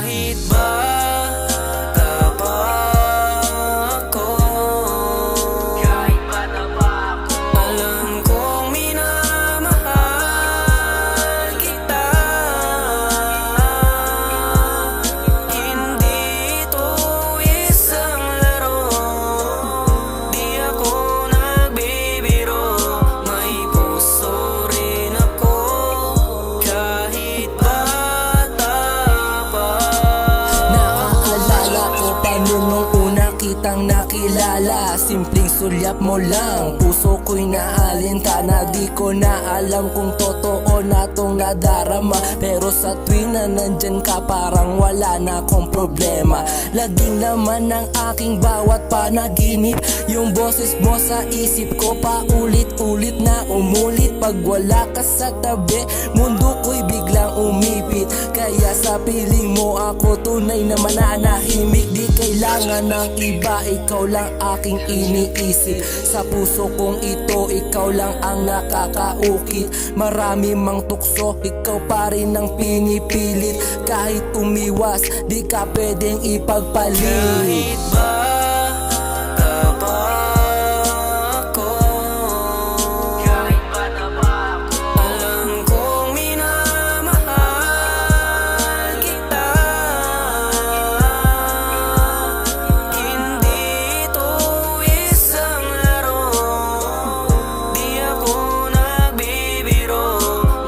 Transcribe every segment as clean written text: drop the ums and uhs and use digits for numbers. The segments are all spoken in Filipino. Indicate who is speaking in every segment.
Speaker 1: Kahit bata pa ako, kahit bata pa ako, alam kong minamahal kita. Hindi ito isang laro, di ako nagbibiro. May puso rin ako, kahit bata pa.
Speaker 2: Naaalala ko pa nung una kitang nakilala. Simpleng sulyap mo lang, puso ko'y naalintana. Di ko na alam kung totoo na tong nadarama, pero sa tuwing na nandyan ka parang wala na akong problema. Laging naman ang aking bawat panaginip, yung boses mo sa isip ko paulit-ulit na umulit. Pag wala ka sa tabi, mundo ko'y biglang umipit. Kaya sa piling mo ako tunay na mananahimik. Di kailangan ng iba, ikaw lang aking iniisip. Sa puso kong ito, ikaw lang ang nakakaukit. Marami mang tukso, ikaw pa rin ang pinipilit. Kahit umiwas, di ka pwedeng ipagpalit.
Speaker 1: Kahit bata pa ako, kahit bata pa ako, alam kong minamahal kita. Hindi ito isang laro, di ako nagbibiro.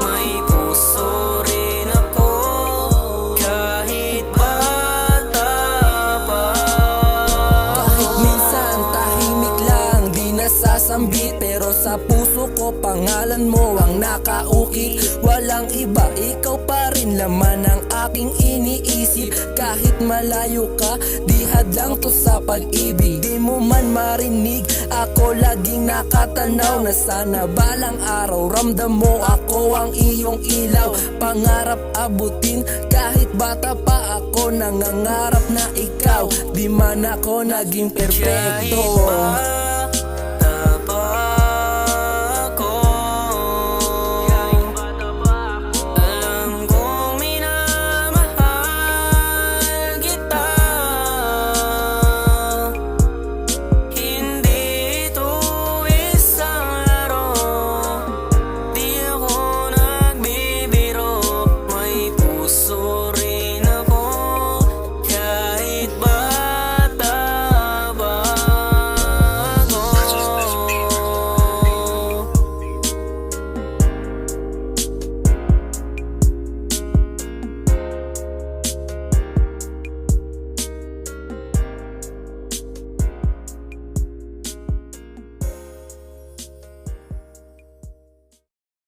Speaker 1: May puso rin ako, kahit bata pa.
Speaker 2: Kahit minsan tahimik lang, di nasasambit, pero sa puso ko pangalan mo ang nakaukit. Walang iba, ikaw pa rin laman ang aking iniisip. Kahit malayo ka, di hadlang to sa pag-ibig. Di mo man marinig, ako laging nakatanaw na sana balang araw ramdam mo ako ang iyong ilaw. Pangarap abutin, kahit bata pa ako nangangarap na ikaw. Di man ako naging
Speaker 1: Kahit
Speaker 2: perpekto.